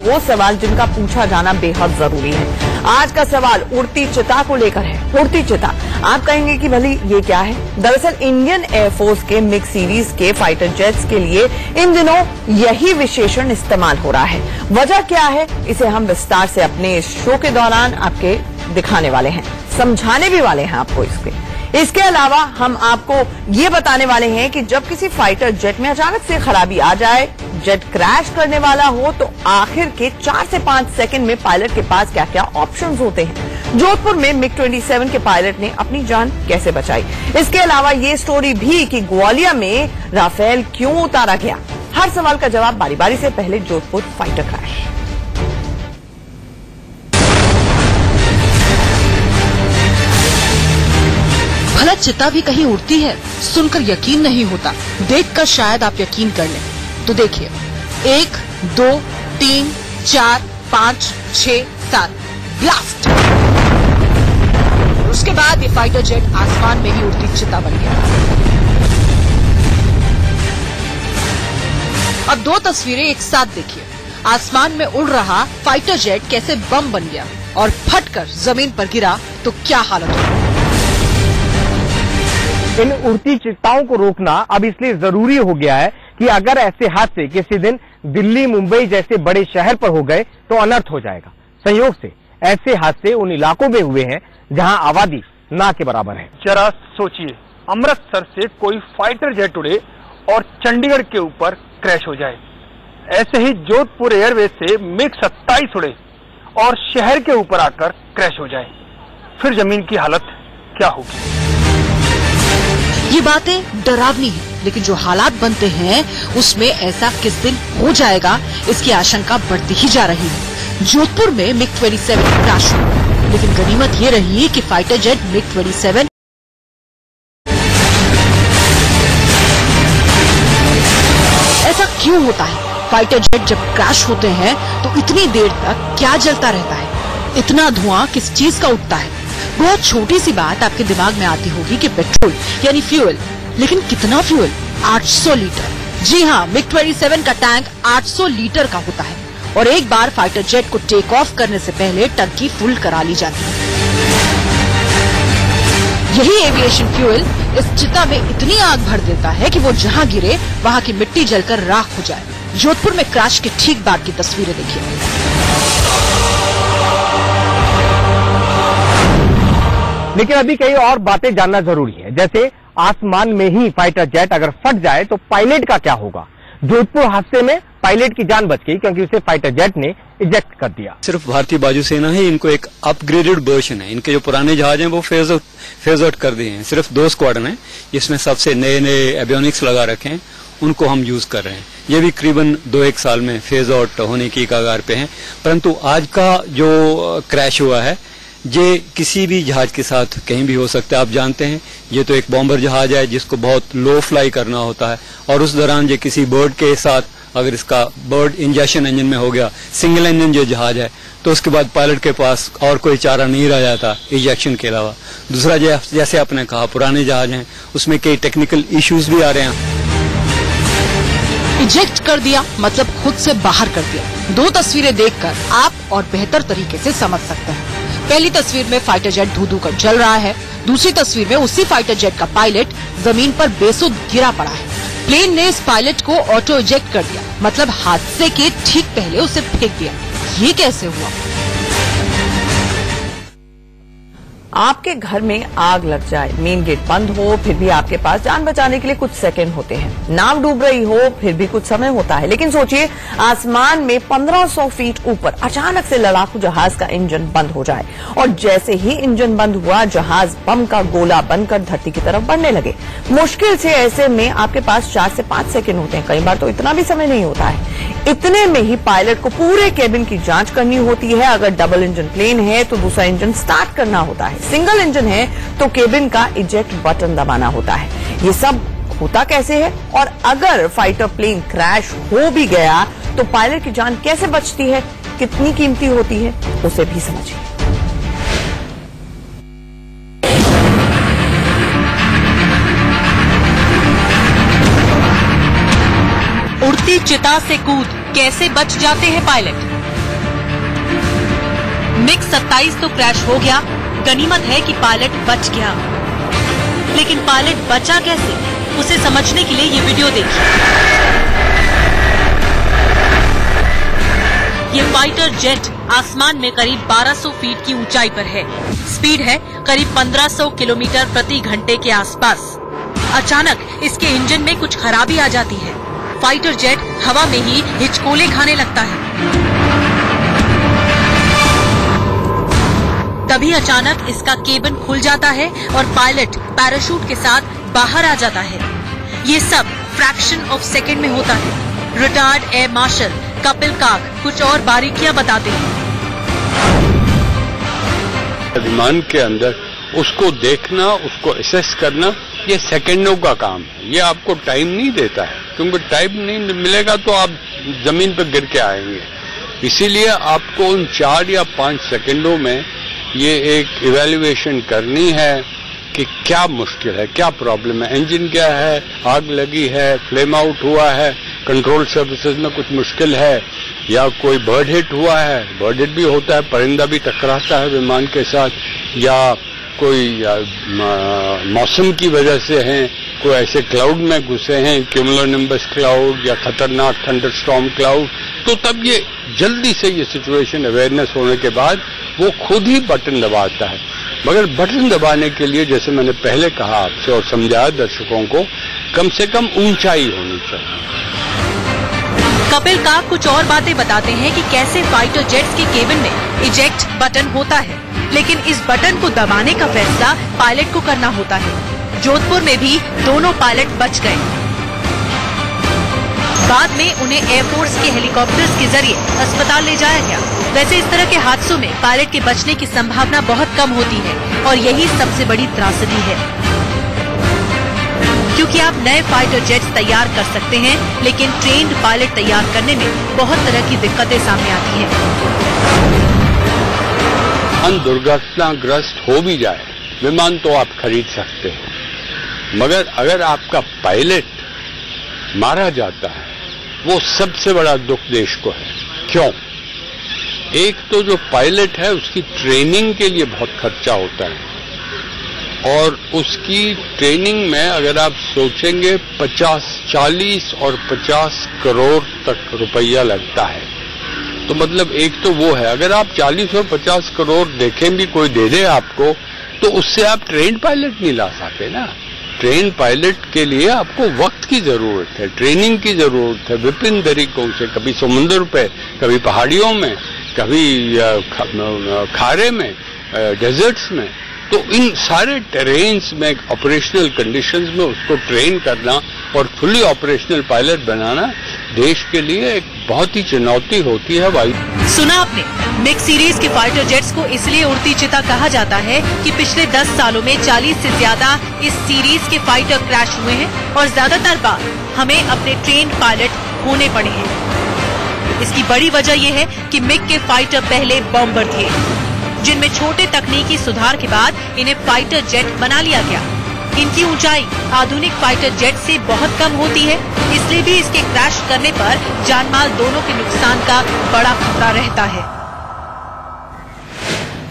वो सवाल जिनका पूछा जाना बेहद जरूरी है। आज का सवाल उड़ती चिता को लेकर है। उड़ती चिता, आप कहेंगे कि भली ये क्या है? दरअसल इंडियन एयरफोर्स के मिग सीरीज के फाइटर जेट्स के लिए इन दिनों यही विशेषण इस्तेमाल हो रहा है। वजह क्या है, इसे हम विस्तार से अपने इस शो के दौरान आपके दिखाने वाले हैं, समझाने भी वाले हैं आपको इसके अलावा हम आपको ये बताने वाले हैं कि जब किसी फाइटर जेट में अचानक से खराबी आ जाए, जेट क्रैश करने वाला हो, तो आखिर के 4 से 5 सेकंड में पायलट के पास क्या क्या ऑप्शंस होते हैं। जोधपुर में MiG-27 के पायलट ने अपनी जान कैसे बचाई। इसके अलावा ये स्टोरी भी कि ग्वालियर में राफेल क्यों उतारा गया। हर सवाल का जवाब बारी बारी से। पहले जोधपुर फाइटर क्रैश। भला चिता भी कहीं उड़ती है? सुनकर यकीन नहीं होता, देखकर शायद आप यकीन कर लें। तो देखिए, 1 2 3 4 5 6 7 ब्लास्ट। उसके बाद ये फाइटर जेट आसमान में ही उड़ती चिता बन गया। अब 2 तस्वीरें एक साथ देखिए। आसमान में उड़ रहा फाइटर जेट कैसे बम बन गया और फटकर जमीन पर गिरा तो क्या हालत हुई। इन उड़ती चिताओं को रोकना अब इसलिए जरूरी हो गया है कि अगर ऐसे हादसे किसी दिन दिल्ली, मुंबई जैसे बड़े शहर पर हो गए तो अनर्थ हो जाएगा। संयोग से ऐसे हादसे उन इलाकों में हुए हैं जहां आबादी ना के बराबर है। जरा सोचिए, अमृतसर से कोई फाइटर जेट उड़े और चंडीगढ़ के ऊपर क्रैश हो जाए। ऐसे ही जोधपुर एयरवेज से MiG-27 उड़े और शहर के ऊपर आकर क्रैश हो जाए, फिर जमीन की हालत क्या होगी। ये बातें डरावनी है, लेकिन जो हालात बनते हैं उसमें ऐसा किस दिन हो जाएगा, इसकी आशंका बढ़ती ही जा रही है। जोधपुर में MiG-27 क्रैश हुआ, लेकिन गनीमत ये रही कि फाइटर जेट MiG-27 ऐसा क्यों होता है? फाइटर जेट जब क्रैश होते हैं तो इतनी देर तक क्या जलता रहता है? इतना धुआं किस चीज का उठता है? बहुत छोटी सी बात आपके दिमाग में आती होगी कि पेट्रोल यानी फ्यूल, लेकिन कितना फ्यूल? 800 लीटर। जी हाँ, MiG-27 का टैंक 800 लीटर का होता है और एक बार फाइटर जेट को टेक ऑफ करने से पहले टंकी फुल करा ली जाती है। यही एविएशन फ्यूल इस चिता में इतनी आग भर देता है कि वो जहाँ गिरे वहाँ की मिट्टी जलकर राख हो जाए। जोधपुर में क्रैश के ठीक बाद की तस्वीरें देखिए। लेकिन अभी कई और बातें जानना जरूरी है, जैसे आसमान में ही फाइटर जेट अगर फट जाए तो पायलट का क्या होगा। जोधपुर हादसे में पायलट की जान बच गई क्योंकि उसे फाइटर जेट ने इजेक्ट कर दिया। सिर्फ भारतीय वायुसेना ही इनको एक अपग्रेडेड वर्जन है। इनके जो पुराने जहाज हैं वो फेज आउट कर दिए हैं। सिर्फ 2 स्क्वाड्रन है जिसमें सबसे नए एवियोनिक्स लगा रखे हैं, उनको हम यूज कर रहे हैं। ये भी करीबन 2-1 साल में फेज आउट होने की कगार पे हैं। परंतु आज का जो क्रैश हुआ है ये किसी भी जहाज के साथ कहीं भी हो सकता है। आप जानते हैं ये तो एक बॉम्बर जहाज है जिसको बहुत लो फ्लाई करना होता है और उस दौरान ये किसी बर्ड के साथ अगर इसका बर्ड इंजेक्शन इंजन में हो गया, सिंगल इंजन जो जहाज है, तो उसके बाद पायलट के पास और कोई चारा नहीं रह जाता इंजेक्शन के अलावा। दूसरा जैसे आपने कहा पुराने जहाज हैं उसमें कई टेक्निकल इश्यूज भी आ रहे हैं। इजेक्ट कर दिया मतलब खुद से बाहर कर दिया। 2 तस्वीरें देखकर आप और बेहतर तरीके से समझ सकते हैं। पहली तस्वीर में फाइटर जेट धू-धू कर जल रहा है। दूसरी तस्वीर में उसी फाइटर जेट का पायलट जमीन पर बेसुध गिरा पड़ा है। प्लेन ने इस पायलट को ऑटो इजेक्ट कर दिया, मतलब हादसे के ठीक पहले उसे फेंक दिया। ये कैसे हुआ? आपके घर में आग लग जाए, मेन गेट बंद हो, फिर भी आपके पास जान बचाने के लिए कुछ सेकंड होते हैं। नाव डूब रही हो, फिर भी कुछ समय होता है। लेकिन सोचिए, आसमान में 1500 फीट ऊपर अचानक से लड़ाकू जहाज का इंजन बंद हो जाए और जैसे ही इंजन बंद हुआ, जहाज बम का गोला बनकर धरती की तरफ बढ़ने लगे। मुश्किल से ऐसे में आपके पास 4 से 5 सेकंड होते हैं, कई बार तो इतना भी समय नहीं होता है। इतने में ही पायलट को पूरे केबिन की जांच करनी होती है। अगर डबल इंजन प्लेन है तो दूसरा इंजन स्टार्ट करना होता है, सिंगल इंजन है तो केबिन का इजेक्ट बटन दबाना होता है। ये सब होता कैसे है, और अगर फाइटर प्लेन क्रैश हो भी गया तो पायलट की जान कैसे बचती है, कितनी कीमती होती है, उसे भी समझिए। उड़ती चिता से कूद कैसे बच जाते हैं पायलट? MiG-27 तो क्रैश हो गया, गनीमत है कि पायलट बच गया। लेकिन पायलट बचा कैसे, उसे समझने के लिए ये वीडियो देखिए। ये फाइटर जेट आसमान में करीब 1200 फीट की ऊंचाई पर है। स्पीड है करीब 1500 किलोमीटर प्रति घंटे के आसपास। अचानक इसके इंजन में कुछ खराबी आ जाती है। फाइटर जेट हवा में ही हिचकोले खाने लगता है। तभी अचानक इसका केबिन खुल जाता है और पायलट पैराशूट के साथ बाहर आ जाता है। ये सब फ्रैक्शन ऑफ सेकंड में होता है। रिटायर्ड एयर मार्शल कपिल काक कुछ और बारीकियां बताते हैं। विमान के अंदर उसको देखना, उसको असेस करना, ये सेकंडों का काम है। ये आपको टाइम नहीं देता है, क्योंकि टाइम नहीं मिलेगा तो आप जमीन पर गिर के आएंगे। इसीलिए आपको उन 4 या 5 सेकंडों में ये एक इवैल्यूएशन करनी है कि क्या मुश्किल है, क्या प्रॉब्लम है, इंजन क्या है, आग लगी है, फ्लेम आउट हुआ है, कंट्रोल सर्विसेज में कुछ मुश्किल है, या कोई बर्ड हिट हुआ है। बर्ड हिट भी होता है, परिंदा भी टकराता है विमान के साथ, या कोई मौसम की वजह से हैं, कोई ऐसे क्लाउड में घुसे हैं, क्यूमुलोनिम्बस क्लाउड या खतरनाक थंडरस्टॉर्म क्लाउड, तो तब ये जल्दी से ये सिचुएशन अवेयरनेस होने के बाद वो खुद ही बटन दबाता है। मगर बटन दबाने के लिए, जैसे मैंने पहले कहा आपसे और समझाया दर्शकों को, कम से कम ऊंचाई होनी चाहिए। कपिल काक कुछ और बातें बताते हैं कि कैसे फाइटर जेट्स के केबिन में इजेक्ट बटन होता है, लेकिन इस बटन को दबाने का फैसला पायलट को करना होता है। जोधपुर में भी दोनों पायलट बच गए। बाद में उन्हें एयरफोर्स के हेलीकॉप्टर्स के जरिए अस्पताल ले जाया गया। वैसे इस तरह के हादसों में पायलट के बचने की संभावना बहुत कम होती है और यही सबसे बड़ी त्रासदी है, क्योंकि आप नए फाइटर जेट्स तैयार कर सकते हैं, लेकिन ट्रेन्ड पायलट तैयार करने में बहुत तरह की दिक्कतें सामने आती हैं। दुर्घटनाग्रस्त हो भी जाए विमान तो आप खरीद सकते हैं, मगर अगर आपका पायलट मारा जाता है, वो सबसे बड़ा दुख देश को है। क्यों? एक तो जो पायलट है उसकी ट्रेनिंग के लिए बहुत खर्चा होता है, और उसकी ट्रेनिंग में अगर आप सोचेंगे 40 और 50 करोड़ तक रुपया लगता है, तो मतलब एक तो वो है। अगर आप 40 और 50 करोड़ देखें भी कोई दे दे आपको, तो उससे आप ट्रेन पायलट नहीं ला सकते ना। ट्रेन पायलट के लिए आपको वक्त की जरूरत है, ट्रेनिंग की जरूरत है, विभिन्न तरीकों से, कभी समुद्र पे, कभी पहाड़ियों में, कभी खारे में, डेजर्ट्स में। तो इन सारे टेरेन्स में, ऑपरेशनल कंडीशंस में उसको ट्रेन करना और फुली ऑपरेशनल पायलट बनाना देश के लिए एक बहुत ही चुनौती होती है। वायु सुना आपने, मिग सीरीज के फाइटर जेट्स को इसलिए उड़ती चिता कहा जाता है कि पिछले 10 सालों में 40 से ज्यादा इस सीरीज के फाइटर क्रैश हुए हैं और ज्यादातर बार हमें अपने ट्रेन पायलट खोने पड़े हैं। इसकी बड़ी वजह यह है कि मिग के फाइटर पहले बॉम्बर थे, जिनमें छोटे तकनीकी सुधार के बाद इन्हें फाइटर जेट बना लिया गया। इनकी ऊंचाई आधुनिक फाइटर जेट से बहुत कम होती है, इसलिए भी इसके क्रैश करने पर जानमाल दोनों के नुकसान का बड़ा खतरा रहता है।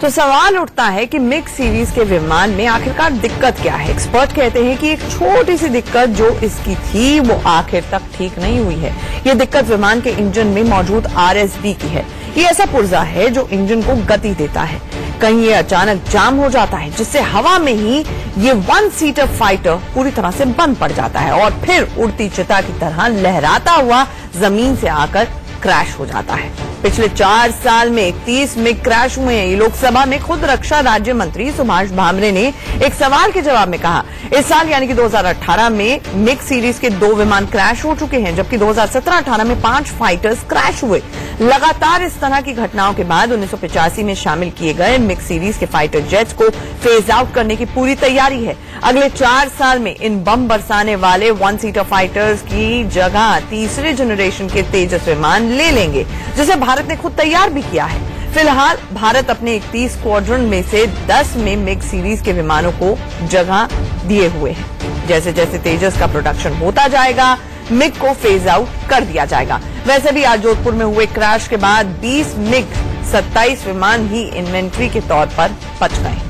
तो सवाल उठता है कि मिग सीरीज के विमान में आखिरकार दिक्कत क्या है। एक्सपर्ट कहते हैं कि एक छोटी सी दिक्कत जो इसकी थी वो आखिर तक ठीक नहीं हुई है। ये दिक्कत विमान के इंजन में मौजूद RSB की है। ये ऐसा पुर्जा है जो इंजन को गति देता है। कहीं ये अचानक जाम हो जाता है, जिससे हवा में ही ये 1 सीटर फाइटर पूरी तरह से बंद पड़ जाता है और फिर उड़ती चिता की तरह लहराता हुआ जमीन से आकर क्रैश हो जाता है। पिछले 4 साल में 30 मिग क्रैश हुए हैं। ये लोकसभा में खुद रक्षा राज्य मंत्री सुभाष भामरे ने एक सवाल के जवाब में कहा। इस साल यानी कि 2018 में मिग सीरीज के 2 विमान क्रैश हो चुके हैं, जबकि 2017-18 में 5 फाइटर्स क्रैश हुए। लगातार इस तरह की घटनाओं के बाद 1985 में शामिल किए गए मिग सीरीज के फाइटर जेट्स को फेज आउट करने की पूरी तैयारी है। अगले 4 साल में इन बम बरसाने वाले 1 सीटर फाइटर्स की जगह तीसरे जनरेशन के तेजस विमान ले लेंगे, जिसे भारत ने खुद तैयार भी किया है। फिलहाल भारत अपने 31 स्क्वाड्रन में से 10 में मिग सीरीज के विमानों को जगह दिए हुए हैं। जैसे जैसे तेजस का प्रोडक्शन होता जाएगा, मिग को फेज आउट कर दिया जाएगा। वैसे भी आज जोधपुर में हुए क्रैश के बाद 20 मिग 27 विमान ही इन्वेंट्री के तौर पर बच गए।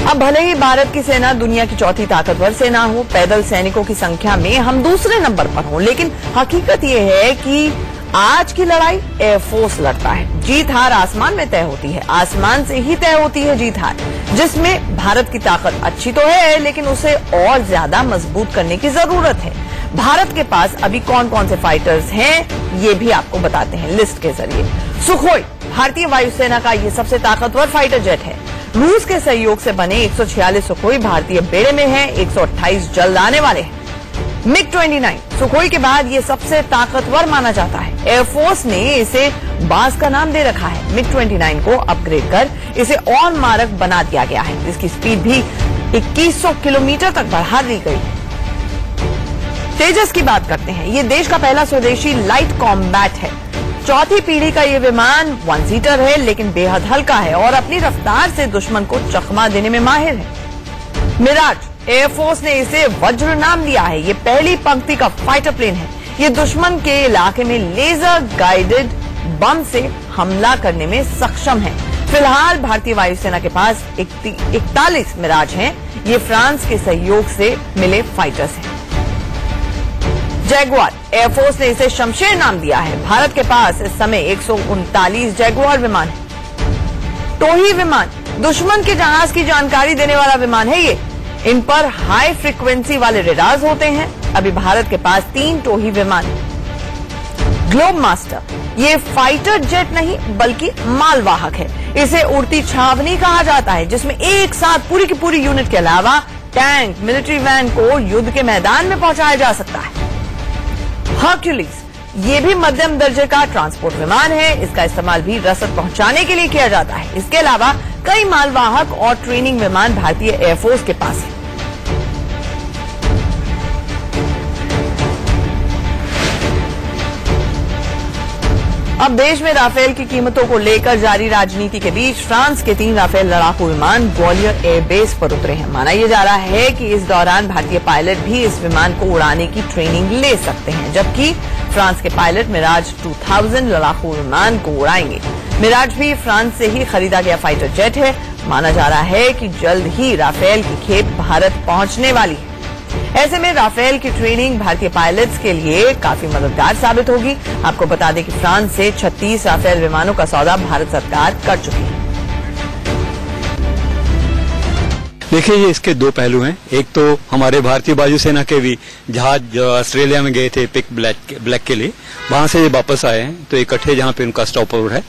अब भले ही भारत की सेना दुनिया की चौथी ताकतवर सेना हो, पैदल सैनिकों की संख्या में हम दूसरे नंबर पर हो, लेकिन हकीकत यह है कि आज की लड़ाई एयरफोर्स लड़ता है। जीत हार आसमान में तय होती है, आसमान से ही तय होती है जीत हार, जिसमें भारत की ताकत अच्छी तो है लेकिन उसे और ज्यादा मजबूत करने की जरूरत है। भारत के पास अभी कौन कौन से फाइटर्स हैं ये भी आपको बताते हैं लिस्ट के जरिए। सुखोई भारतीय वायुसेना का ये सबसे ताकतवर फाइटर जेट है। रूस के सहयोग से बने 146 सुखोई भारतीय बेड़े में हैं, 128 जल्द आने वाले हैं। मिग-29 सुखोई के बाद ये सबसे ताकतवर माना जाता है। एयरफोर्स ने इसे बाज का नाम दे रखा है। मिग-29 को अपग्रेड कर इसे और मारक बना दिया गया है। इसकी स्पीड भी 2100 किलोमीटर तक बढ़ा दी गई है। तेजस की बात करते हैं। ये देश का पहला स्वदेशी लाइट कॉम्बैट है। चौथी पीढ़ी का ये विमान 1 सीटर है लेकिन बेहद हल्का है और अपनी रफ्तार से दुश्मन को चकमा देने में माहिर है। मिराज एयरफोर्स ने इसे वज्र नाम दिया है। ये पहली पंक्ति का फाइटर प्लेन है। ये दुश्मन के इलाके में लेजर गाइडेड बम से हमला करने में सक्षम है। फिलहाल भारतीय वायुसेना के पास 41 मिराज हैं। ये फ्रांस के सहयोग से मिले फाइटर्स हैं। जैगुआर एयरफोर्स ने इसे शमशेर नाम दिया है। भारत के पास इस समय 139 जैगुआर विमान है। टोही विमान दुश्मन के जहाज की जानकारी देने वाला विमान है। ये इन पर हाई फ्रीक्वेंसी वाले रेडार्स होते हैं। अभी भारत के पास 3 टोही विमान है। ग्लोब मास्टर ये फाइटर जेट नहीं बल्कि मालवाहक है। इसे उड़ती छावनी कहा जाता है, जिसमें एक साथ पूरी की पूरी यूनिट के अलावा टैंक, मिलिट्री वैन को युद्ध के मैदान में पहुंचाया जा सकता है। हर्क्यूलिस ये भी मध्यम दर्जे का ट्रांसपोर्ट विमान है। इसका इस्तेमाल भी रसद पहुंचाने के लिए किया जाता है। इसके अलावा कई मालवाहक और ट्रेनिंग विमान भारतीय एयरफोर्स के पास है। अब देश में राफेल की कीमतों को लेकर जारी राजनीति के बीच फ्रांस के 3 राफेल लड़ाकू विमान ग्वालियर एयरबेस पर उतरे हैं। माना यह जा रहा है कि इस दौरान भारतीय पायलट भी इस विमान को उड़ाने की ट्रेनिंग ले सकते हैं, जबकि फ्रांस के पायलट मिराज 2000 लड़ाकू विमान को उड़ाएंगे। मिराज भी फ्रांस से ही खरीदा गया फाइटर जेट है। माना जा रहा है कि जल्द ही राफेल की खेप भारत पहुंचने वाली है। ऐसे में राफेल की ट्रेनिंग भारतीय पायलट्स के लिए काफी मददगार साबित होगी। आपको बता दें कि फ्रांस से 36 राफेल विमानों का सौदा भारत सरकार कर चुकी है। देखिए, ये इसके 2 पहलू हैं। एक तो हमारे भारतीय वायुसेना के भी जहाज जो ऑस्ट्रेलिया में गए थे पिक ब्लैक के लिए, वहां से ये वापस आए हैं, तो इकट्ठे जहां पे उनका स्टॉप ओवर है।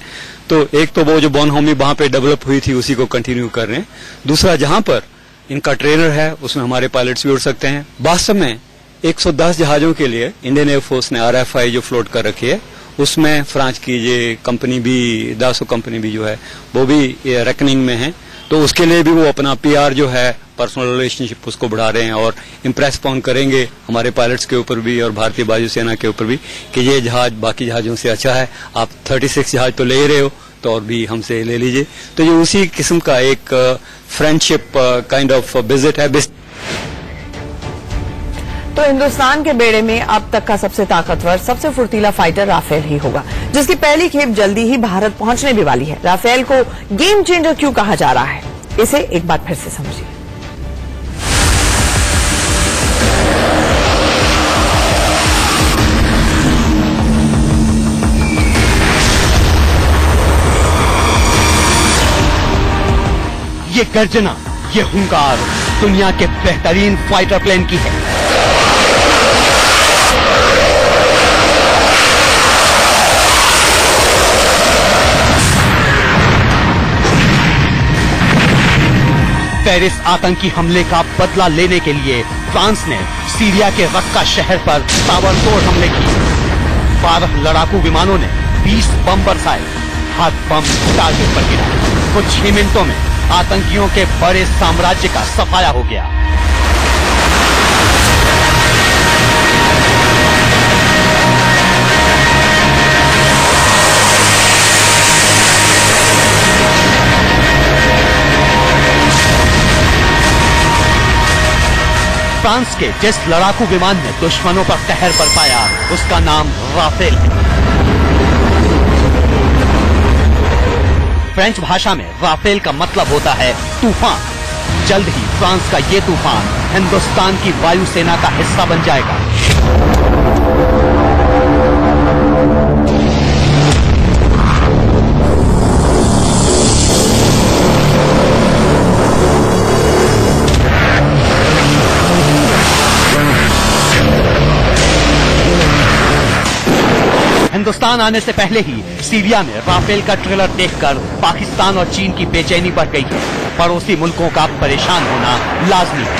तो एक तो वो जो बॉनहोमी वहां पे डेवलप हुई थी उसी को कंटिन्यू कर रहे हैं। दूसरा, जहां पर इनका ट्रेनर है उसमें हमारे पायलट्स भी उड़ सकते हैं। वास्तव में 110 जहाजों के लिए इंडियन एयरफोर्स ने RFI जो फ्लोट कर रखी है, उसमें फ्रांस की ये कंपनी भी, दासो कंपनी भी जो है वो भी रेकनिंग में है। तो उसके लिए भी वो अपना PR जो है, पर्सनल रिलेशनशिप, उसको बढ़ा रहे हैं और इम्प्रेस पॉन करेंगे हमारे पायलट्स के ऊपर भी और भारतीय वायुसेना के ऊपर भी कि ये जहाज बाकी जहाजों से अच्छा है। आप 36 जहाज तो ले ही रहे हो तो और भी हमसे ले लीजिए। तो ये उसी किस्म का एक फ्रेंडशिप काइंड ऑफ विजिट है। तो हिंदुस्तान के बेड़े में अब तक का सबसे ताकतवर, सबसे फुर्तीला फाइटर राफेल ही होगा, जिसकी पहली खेप जल्दी ही भारत पहुंचने भी वाली है। राफेल को गेम चेंजर क्यों कहा जा रहा है, इसे एक बार फिर से समझिए। ये गर्जना, ये हुंकार दुनिया के बेहतरीन फाइटर प्लेन की है। पेरिस आतंकी हमले का बदला लेने के लिए फ्रांस ने सीरिया के रक्का शहर पर ताबड़तोड़ हमले किए। 12 लड़ाकू विमानों ने 20 बम बरसाए। हर बम टारगेट पर गिरा। कुछ ही मिनटों में आतंकियों के बड़े साम्राज्य का सफाया हो गया। फ्रांस के जिस लड़ाकू विमान ने दुश्मनों पर कहर बरपाया उसका नाम राफेल है। फ्रेंच भाषा में राफेल का मतलब होता है तूफान। जल्द ही फ्रांस का ये तूफान हिंदुस्तान की वायुसेना का हिस्सा बन जाएगा। हिंदुस्तान आने से पहले ही सीरिया में राफेल का ट्रेलर देखकर पाकिस्तान और चीन की बेचैनी बढ़ गई है। पड़ोसी मुल्कों का परेशान होना लाजमी है।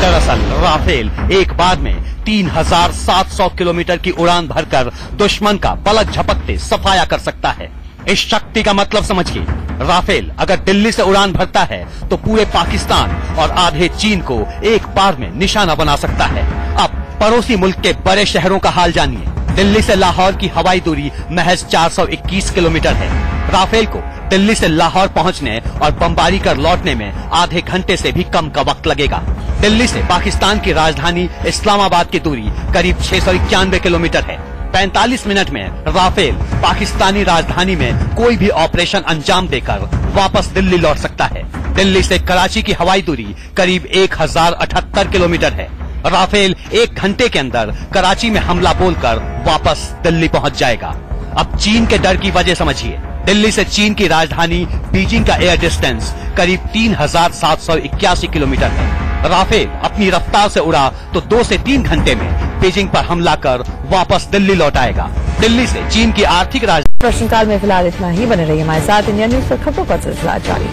दरअसल राफेल एक बार में 3700 किलोमीटर की उड़ान भरकर दुश्मन का पलक झपकते सफाया कर सकता है। इस शक्ति का मतलब समझिए, राफेल अगर दिल्ली से उड़ान भरता है तो पूरे पाकिस्तान और आधे चीन को एक बार में निशाना बना सकता है। अब पड़ोसी मुल्क के बड़े शहरों का हाल जानिए। दिल्ली से लाहौर की हवाई दूरी महज 421 किलोमीटर है। राफेल को दिल्ली से लाहौर पहुंचने और बमबारी कर लौटने में आधे घंटे से भी कम का वक्त लगेगा। दिल्ली से पाकिस्तान की राजधानी इस्लामाबाद की दूरी करीब 691 किलोमीटर है। 45 मिनट में राफेल पाकिस्तानी राजधानी में कोई भी ऑपरेशन अंजाम देकर वापस दिल्ली लौट सकता है। दिल्ली से कराची की हवाई दूरी करीब 1078 किलोमीटर है। राफेल 1 घंटे के अंदर कराची में हमला बोलकर वापस दिल्ली पहुंच जाएगा। अब चीन के डर की वजह समझिए। दिल्ली से चीन की राजधानी बीजिंग का एयर डिस्टेंस करीब 3781 किलोमीटर है। राफेल अपनी रफ्तार से उड़ा तो 2 से 3 घंटे में बीजिंग पर हमला कर वापस दिल्ली लौट आएगा। दिल्ली से चीन की आर्थिक राजधानी। प्रश्नकाल में फिलहाल इतना ही। बने रहिए हमारे साथ। इंडिया न्यूज पर खबरों का सिलसिला जारी।